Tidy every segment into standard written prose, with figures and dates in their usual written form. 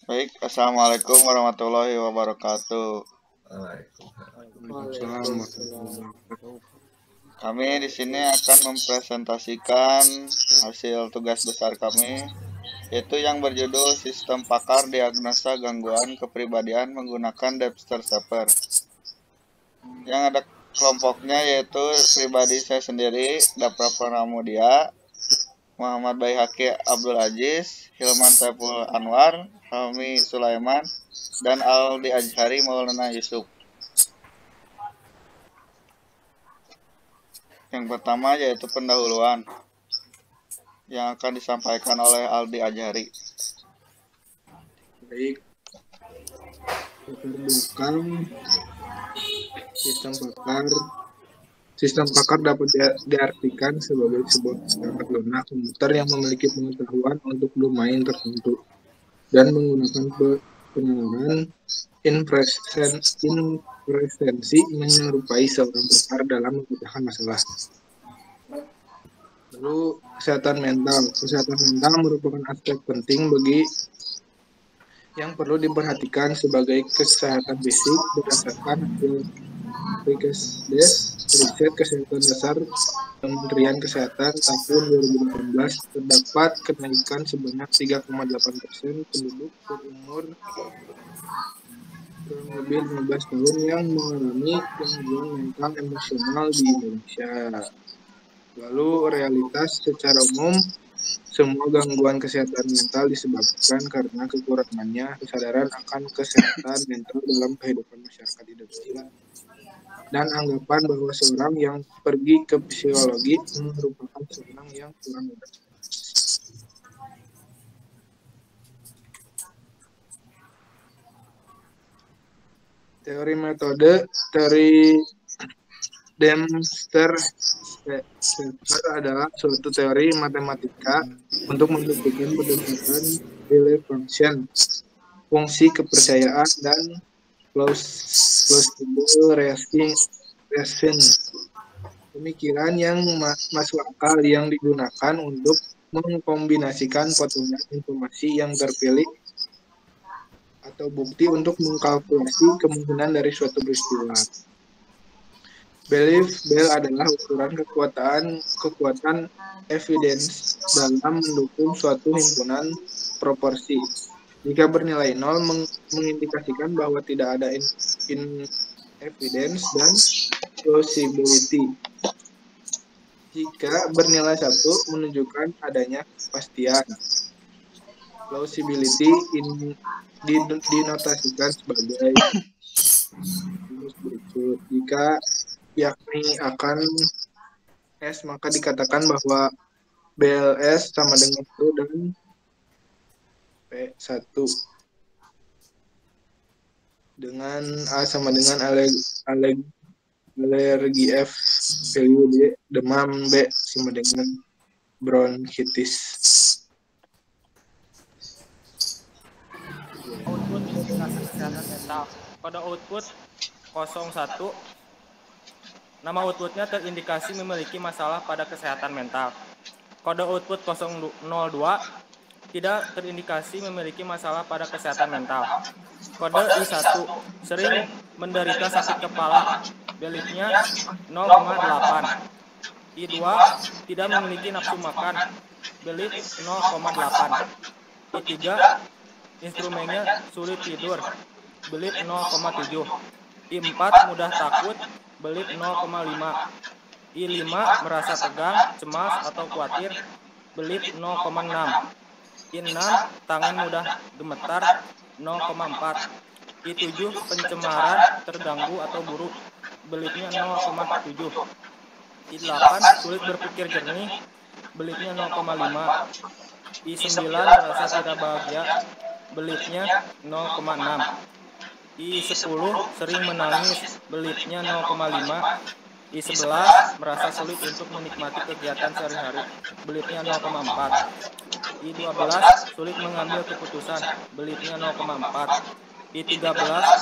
Baik, assalamualaikum warahmatullahi wabarakatuh. Waalaikumsalam. Kami di sini akan mempresentasikan hasil tugas besar kami, yaitu yang berjudul Sistem Pakar Diagnosa Gangguan Kepribadian menggunakan Dexter Shaper. Yang ada kelompoknya yaitu pribadi saya sendiri, Dapra Pramudia, Muhammad Baihaqi Abdul Aziz, Hilman Saiful Anwar, Helmi Sulaiman, dan Aldi Azhari Maulana Yusuf. Yang pertama yaitu pendahuluan yang akan disampaikan oleh Aldi Azhari. Baik, belakang sistem pakar dapat diartikan sebagai sebuah perangkat lunak komputer yang memiliki pengetahuan untuk domain tertentu dan menggunakan pengenalan inferensi menyerupai seorang pakar dalam memecahkan masalah. Lalu kesehatan mental merupakan aspek penting yang perlu diperhatikan sebagai kesehatan fisik berdasarkan hasil Rikesdes riset kesehatan dasar Kementerian Kesehatan tahun 2018 terdapat kenaikan sebanyak 3,8% penduduk berumur kurang lebih 15 tahun yang mengalami gangguan mental emosional di Indonesia. Lalu realitas secara umum, semua gangguan kesehatan mental disebabkan karena kekurangannya kesadaran akan kesehatan mental dalam kehidupan masyarakat Indonesia dan anggapan bahwa seorang yang pergi ke psikologi merupakan seorang yang kurang mudah. Teori metode Dexter Shaper adalah suatu teori matematika untuk membuktikan berdasarkan relay function, fungsi kepercayaan, dan plausible reason. Pemikiran yang masuk akal yang digunakan untuk mengkombinasikan potongan informasi yang terpilih atau bukti untuk mengkalkulasi kemungkinan dari suatu peristiwa. Belief Bell adalah ukuran kekuatan evidence dalam mendukung suatu himpunan proporsi. Jika bernilai 0 mengindikasikan bahwa tidak ada evidence dan plausibility. Jika bernilai 1 menunjukkan adanya kepastian. Plausibility dinotasikan sebagai berikut. Jika yakni akan S, maka dikatakan bahwa BLS sama dengan 1 dan P1. Dengan A sama dengan alergi F, value D, demam B sama dengan bronkitis. Output indikasi kesehatan mental. Kode output 01. Nama outputnya terindikasi memiliki masalah pada kesehatan mental. Kode output 002 tidak terindikasi memiliki masalah pada kesehatan mental. Kode I1 sering menderita sakit kepala, beliefnya 0,8. I2 tidak memiliki nafsu makan, belief 0,8. I3 instrumennya sulit tidur, belief 0,7. I4 mudah takut, belief 0,5. I5 merasa tegang, cemas atau khawatir, belief 0,6. I6 tangan mudah gemetar, 0,4. I7 pencemaran, terganggu atau buruk, beliefnya 0,7. I8 sulit berpikir jernih, beliefnya 0,5. I9 merasa tidak bahagia, beliefnya 0,6. I10 sering menangis, beliefnya 0,5. I11 merasa sulit untuk menikmati kegiatan sehari-hari, beliefnya 0,4. I12 sulit mengambil keputusan, beliefnya 0,4. I13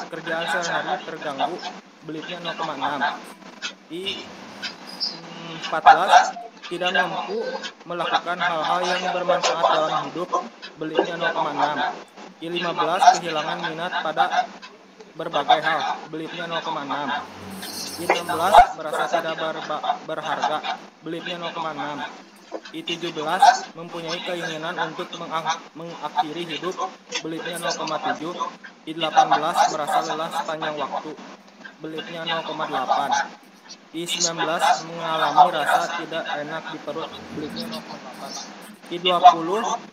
pekerjaan sehari-hari terganggu, beliefnya 0,6. I14 tidak mampu melakukan hal-hal yang bermanfaat dalam hidup, beliefnya 0,6. I15 kehilangan minat pada berbagai hal, belitnya 0,6. I16 merasa tidak berharga, belitnya 0,6. I17 mempunyai keinginan untuk mengakhiri hidup, belitnya 0,7. I18 merasa lelah sepanjang waktu, belitnya 0,8. I19 mengalami rasa tidak enak di perut, belitnya 0,8. I20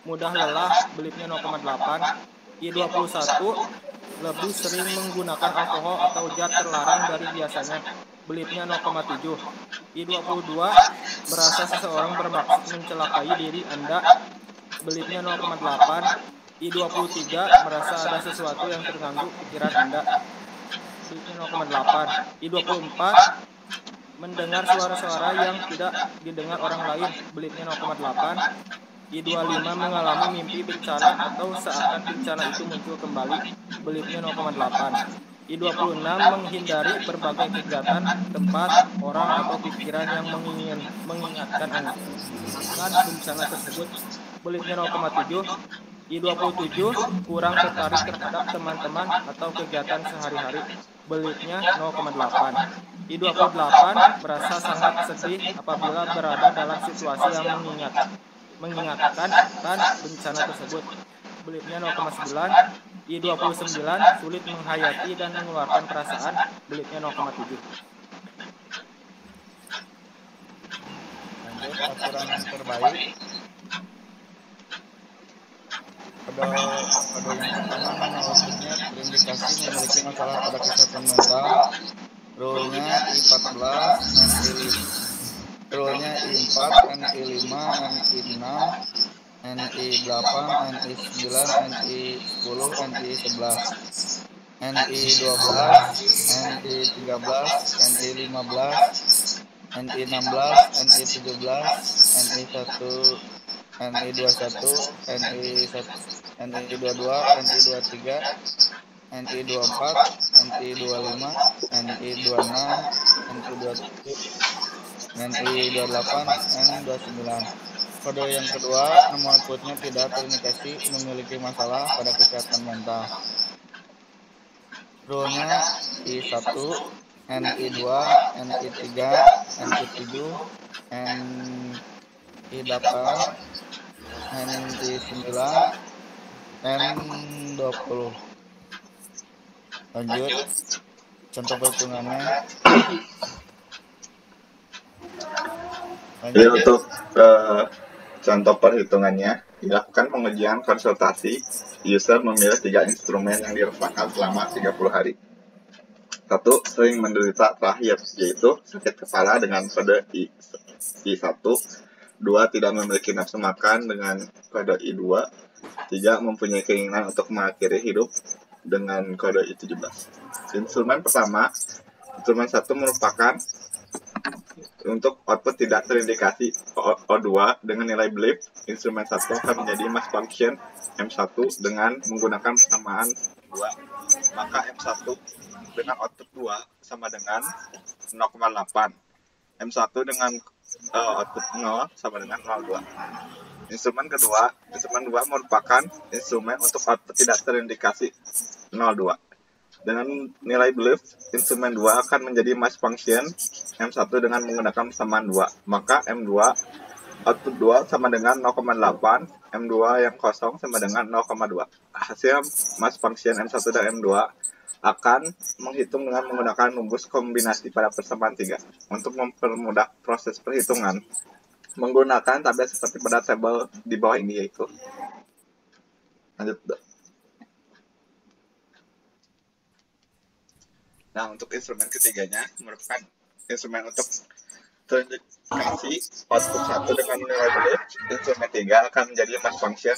mudah lelah, belitnya 0,8. I21 lebih sering menggunakan alkohol atau zat terlarang dari biasanya, belitnya 0,7. I22 merasa seseorang bermaksud mencelakai diri Anda, belitnya 0,8. I23 merasa ada sesuatu yang terganggu pikiran Anda, belitnya 0,8. I24 mendengar suara-suara yang tidak didengar orang lain, belitnya 0,8. I25 mengalami mimpi bencana atau seakan bencana itu muncul kembali, belitnya 0,8. I26 menghindari berbagai kegiatan, tempat, orang, atau pikiran yang mengingatkan akan bencana tersebut, belitnya 0,7. I27 kurang tertarik terhadap teman-teman atau kegiatan sehari-hari, belitnya 0,8. I28 merasa sangat sedih apabila berada dalam situasi yang mengingatkan akan bencana tersebut, belitnya 0,9. I29 sulit menghayati dan mengeluarkan perasaan, belitnya 0,7. Lanjut, aturan yang terbaik. Pada yang pertama, nama outputnya terindikasi memiliki masalah pada kesehatan mental. Rule-nya I14, Rule-nya I4, NI5, NI6, NI8, NI9, NI10, NI11, NI12, NI13, NI15, NI16, NI17, NI1, NI21, NI22, NI23, NI24, NI25, NI26, NI27, NI28, N29. Kode yang kedua, nama outputnya tidak terindikasi memiliki masalah pada kesehatan mental. Rule-nya I1, NI2, NI3, NI7, NI8, NI9, N20. Lanjut, contoh perhitungannya. Jadi untuk contoh perhitungannya, dilakukan pengujian konsultasi, user memilih 3 instrumen yang dirasakan selama 30 hari. 1. Sering menderita terakhir, yaitu sakit kepala dengan kode I1. 2. Tidak memiliki nafsu makan dengan kode I2. 3. Mempunyai keinginan untuk mengakhiri hidup dengan kode I17. Instrumen pertama, instrumen 1 merupakan untuk output tidak terindikasi O2 dengan nilai belief. Instrumen 1 akan menjadi mass function M1 dengan menggunakan persamaan 2. Maka M1 dengan output 2 sama dengan 0,8. M1 dengan output 0 sama dengan 0,2. Instrumen kedua, instrumen 2 merupakan instrumen untuk output tidak terindikasi 0,2. Dengan nilai belief, instrumen 2 akan menjadi mass function M1 dengan menggunakan persamaan 2. Maka M2 output 2 sama dengan 0,8, M2 yang kosong sama dengan 0,2. Hasil mass function M1 dan M2 akan menghitung dengan menggunakan rumus kombinasi pada persamaan 3. Untuk mempermudah proses perhitungan, menggunakan tabel seperti pada tabel di bawah ini, yaitu. Lanjut. Nah, untuk instrumen ketiganya merupakan instrumen untuk terindikasi output 1 dengan nilai belief. Instrumen 3 akan menjadi mass function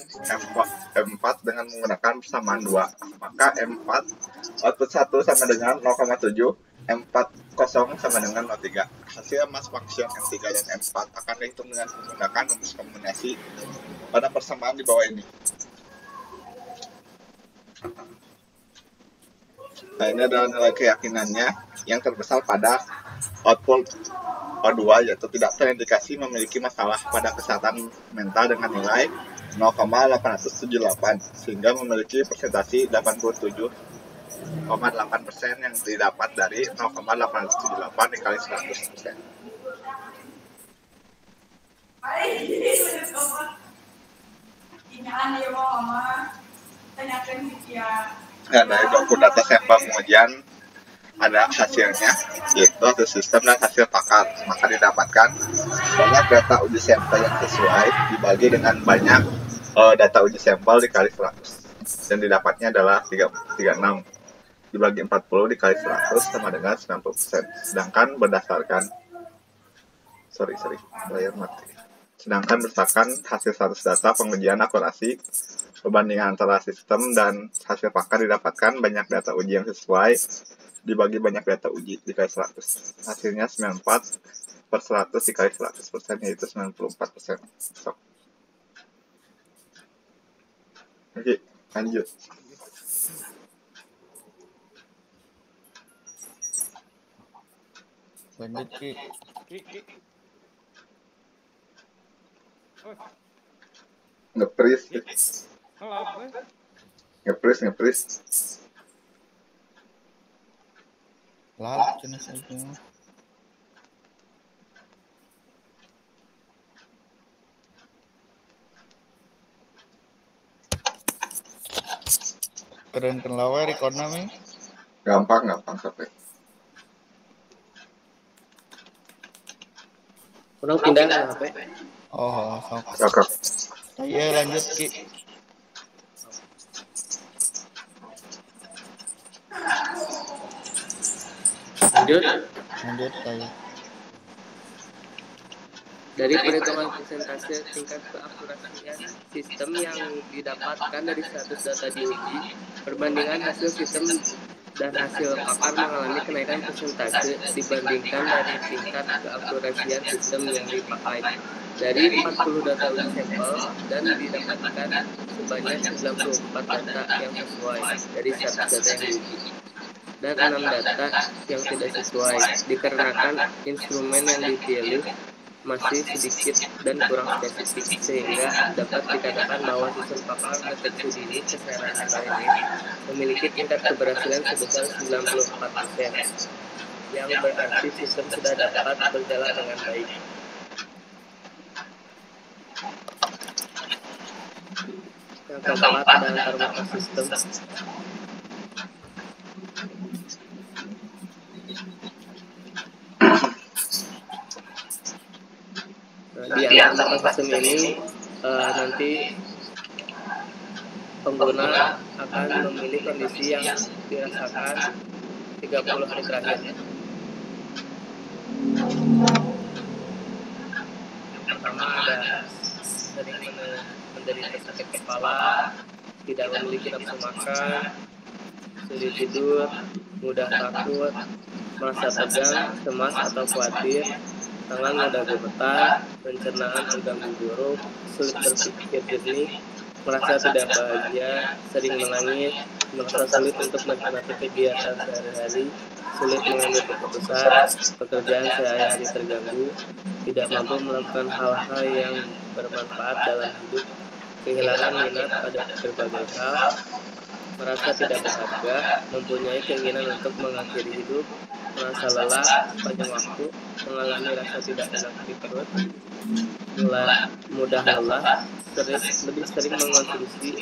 M4 dengan menggunakan persamaan 2. Maka M4 output 1 sama dengan 0,7, M4 kosong sama dengan 0,3. Hasil mass function M3 dan M4 akan dihitung dengan menggunakan rumus kombinasi pada persamaan di bawah ini. Nah, ini adalah nilai keyakinannya yang terbesar pada output O2, yaitu tidak terindikasi memiliki masalah pada kesehatan mental dengan nilai 0,878 sehingga memiliki presentasi 87,8% yang didapat dari 0,878 dikali 100%. Nah, dari 20 data sampel pengujian ada hasilnya, yaitu hasil sistem dan hasil pakar. Maka didapatkan banyak data uji sampel yang sesuai dibagi dengan banyak data uji sampel dikali 100. Dan didapatnya adalah 36 dibagi 40 dikali 100 sama dengan 90%. Sedangkan berdasarkan Sedangkan berdasarkan hasil 100 data pengujian akurasi, perbandingan antara sistem dan hasil pakar didapatkan banyak data uji yang sesuai dibagi banyak data uji dikali 100. Hasilnya 94/100 dikali 100%, yaitu 94%. Oke, lanjut. Lanjut Ki. Ngepris. Lah, cina saja. Keren lawe record nami. Gampang sampai. Orang pindah ke HP. Oh, sok. Cakep. Iya lanjut Ki. Lanjut saya. Dari perhitungan persentase tingkat keakurasian sistem yang didapatkan dari 100 data diuji, perbandingan hasil sistem dan hasil pakar mengalami kenaikan persentase dibandingkan dari tingkat keakurasian sistem yang dipakai. Dari 40 data uji sampel dan didapatkan sebanyak 94 data yang sesuai dari 100 data yang diuji dan 6 data yang tidak sesuai dikarenakan instrumen yang dipilih masih sedikit dan kurang spesifik, sehingga dapat dikatakan bahwa sistem pakar deteksi dini kesehatan kali ini memiliki tingkat keberhasilan sebesar 94%, yang berarti sistem sudah dapat berjalan dengan baik. Yang keempat ada antarmuka sistem. Di antarmuka sistem ini nanti pengguna akan memilih kondisi yang dirasakan 30 hari terakhir. Yang pertama ada sering menderita sakit kepala, tidak memiliki nafsu makan, sulit tidur, mudah takut, merasa tegang, cemas atau khawatir, tangan mudah gemetar, pencernaan terganggu buruk, sulit berpikir jernih, merasa tidak bahagia, sering menangis, merasa sulit untuk menikmati kegiatan sehari-hari, sulit mengambil keputusan, pekerjaan sehari-hari terganggu, tidak mampu melakukan hal-hal yang bermanfaat dalam hidup, kehilangan minat pada berbagai hal, merasa tidak berharga, mempunyai keinginan untuk mengakhiri hidup, merasa lelah sepanjang waktu, mengalami rasa tidak enak di perut, mudah lelah, lebih sering mengkonsumsi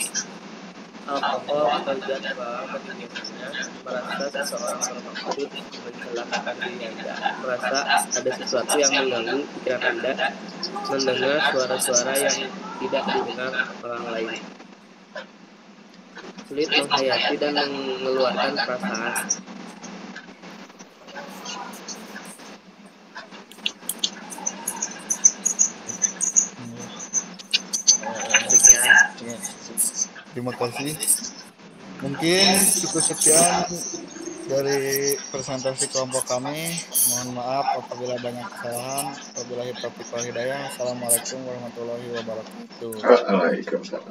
alkohol atau zat bawaan pada biasanya, merasa seseorang bermaksud mencelakakan diri Anda, merasa ada sesuatu yang mengganggu pikiran Anda, mendengar suara-suara yang tidak didengar orang lain, sulit menghayati dan mengeluarkan perasaan. Terima kasih. Mungkin cukup sekian dari presentasi kelompok kami. Mohon maaf apabila banyak kesalahan. Wabillahi taufiq wal hidayah. Assalamualaikum warahmatullahi wabarakatuh. Waalaikumsalam.